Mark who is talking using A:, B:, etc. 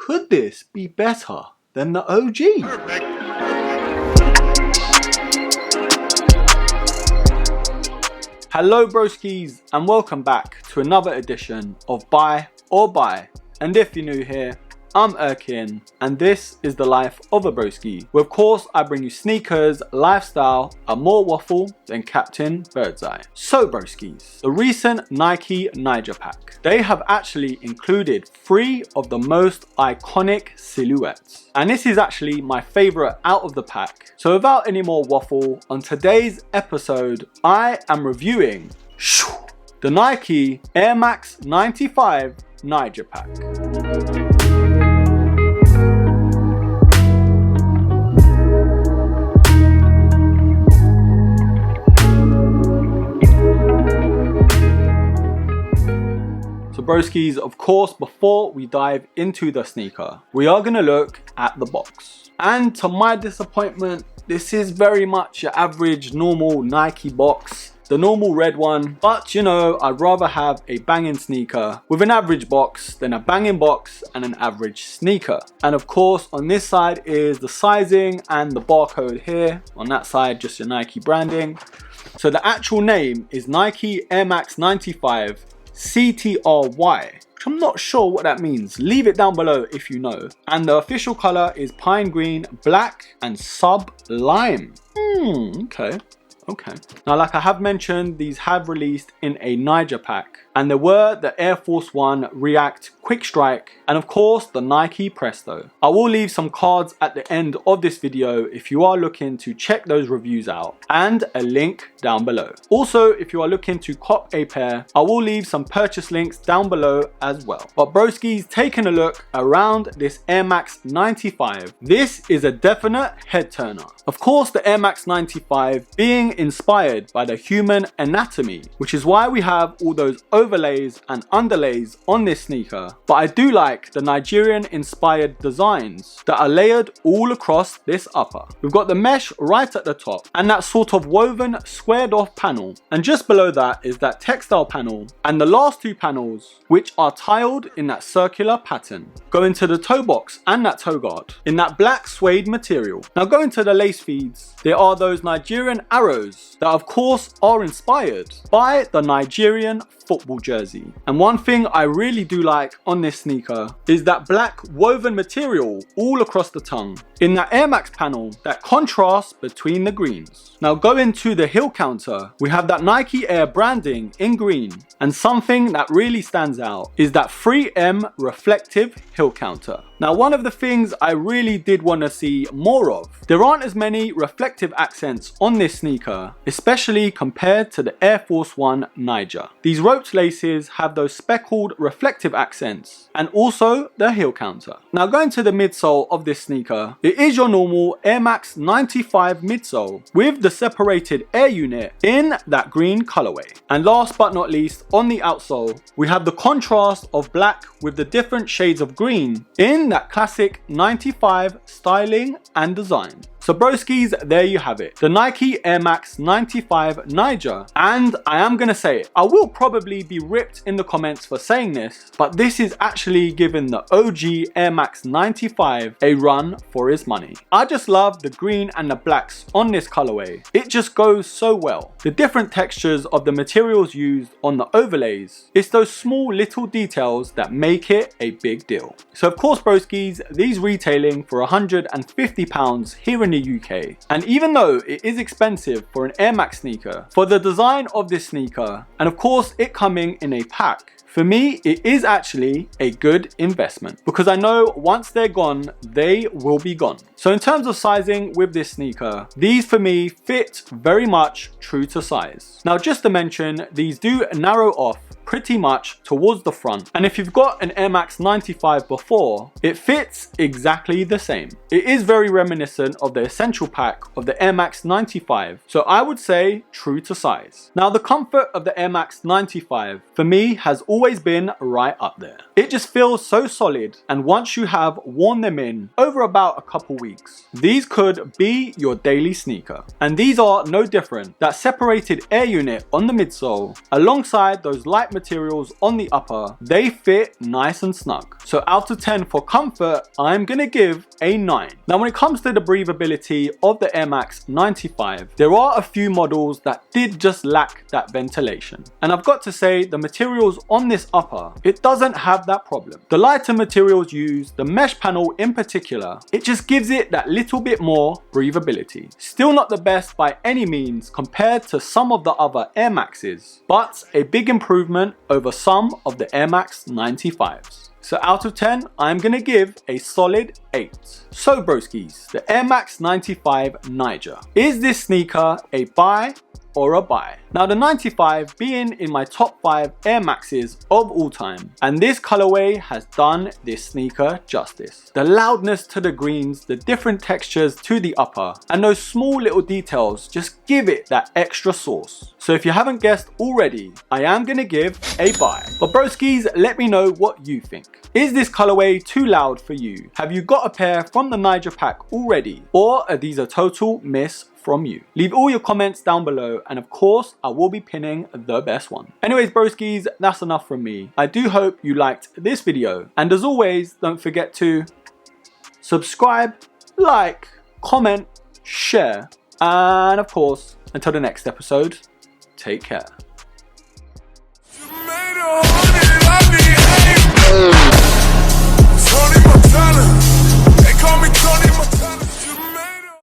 A: Could this be better than the OG?
B: Perfect.
A: Hello broskies and welcome back to another edition of Buy or Buy. And if you're new here, I'm Erkin and this is the life of a broski, where of course I bring you sneakers, lifestyle, and more waffle than Captain Birdseye. So broskies, the recent Nike Naija pack, they have actually included 3 of the most iconic silhouettes. And this is actually my favorite out of the pack. So without any more waffle, on today's episode, I am reviewing the Nike Air Max 95 Naija pack. Broskies, of course, before we dive into the sneaker, we are going to look at the box. And to my disappointment, this is very much your average normal Nike box, the normal red one. But you know, I'd rather have a banging sneaker with an average box than a banging box and an average sneaker. And of course, on this side is the sizing and the barcode here. On that side, just your Nike branding. So the actual name is Nike Air Max 95 CTRY, which I'm not sure what that means. Leave it down below if you know. And the official color is pine green, black, and sublime. Okay. Now, like I have mentioned, these have released in a Naija pack. And there were the Air Force One React Quick Strike and of course the Nike Presto. I will leave some cards at the end of this video if you are looking to check those reviews out, and a link down below. Also, if you are looking to cop a pair, I will leave some purchase links down below as well. But broskies, taking a look around this Air Max 95, this is a definite head turner. Of course, the Air Max 95 being inspired by the human anatomy, which is why we have all those overlays and underlays on this sneaker. But I do like the Nigerian inspired designs that are layered all across this upper. We've got the mesh right at the top and that sort of woven squared off panel, and just below that is that textile panel, and the last 2 panels which are tiled in that circular pattern. Go into the toe box and that toe guard in that black suede material. Now going to the lace feeds, there are those Nigerian arrows that of course are inspired by the Nigerian football jersey. And one thing I really do like on this sneaker is that black woven material all across the tongue. In that Air Max panel, that contrast between the greens. Now going to the heel counter, we have that Nike Air branding in green, and something that really stands out is that 3M reflective heel counter. Now one of the things I really did want to see more of, there aren't as many reflective accents on this sneaker, especially compared to the Air Force One Naija. These roped laces have those speckled reflective accents, and also the heel counter. Now going to the midsole of this sneaker, it is your normal Air Max 95 midsole with the separated air unit in that green colorway. And last but not least, on the outsole, we have the contrast of black with the different shades of green in that classic 95 styling and design. So broskies, there you have it, the Nike Air Max 95 Naija. And I am gonna say it, I will probably be ripped in the comments for saying this, but this is actually giving the OG Air Max 95 a run for his money. I just love the green and the blacks on this colorway. It just goes so well. The different textures of the materials used on the overlays, it's those small little details that make it a big deal. So of course broskies, these retailing for £150 here in the UK. And even though it is expensive for an Air Max sneaker, for the design of this sneaker, and of course it coming in a pack, for me, it is actually a good investment because I know once they're gone, they will be gone. So in terms of sizing with this sneaker, these for me fit very much true to size. Now just to mention, these do narrow off pretty much towards the front, and if you've got an Air Max 95 before, it fits exactly the same. It is very reminiscent of the essential pack of the Air Max 95, so I would say true to size. Now the comfort of the Air Max 95 for me has always been right up there. It just feels so solid, and once you have worn them in over about a couple weeks, these could be your daily sneaker. And these are no different. That separated air unit on the midsole alongside those light materials on the upper, they fit nice and snug. So out of 10 for comfort, I'm gonna give a 9. Now when it comes to the breathability of the Air Max 95, there are a few models that did just lack that ventilation. And I've got to say, the materials on this upper, it doesn't have that problem. The lighter materials used, the mesh panel in particular, it just gives it that little bit more breathability. Still not the best by any means compared to some of the other Air Maxes, but a big improvement over some of the Air Max 95s. So out of 10, I'm gonna give a solid 8. So broskies, the Air Max 95 Naija. Is this sneaker a buy or a buy? Now the 95 being in my top 5 Air Maxes of all time, and this colorway has done this sneaker justice. The loudness to the greens, the different textures to the upper, and those small little details just give it that extra sauce. So if you haven't guessed already, I am gonna give a buy. But broskies, let me know what you think. Is this colorway too loud for you? Have you got a pair from the Naija pack already? Or are these a total miss from you? Leave all your comments down below, and of course I will be pinning the best one. Anyways broskies, that's enough from me. I do hope you liked this video, and as always, don't forget to subscribe, like, comment, share, and of course, until the next episode, take care.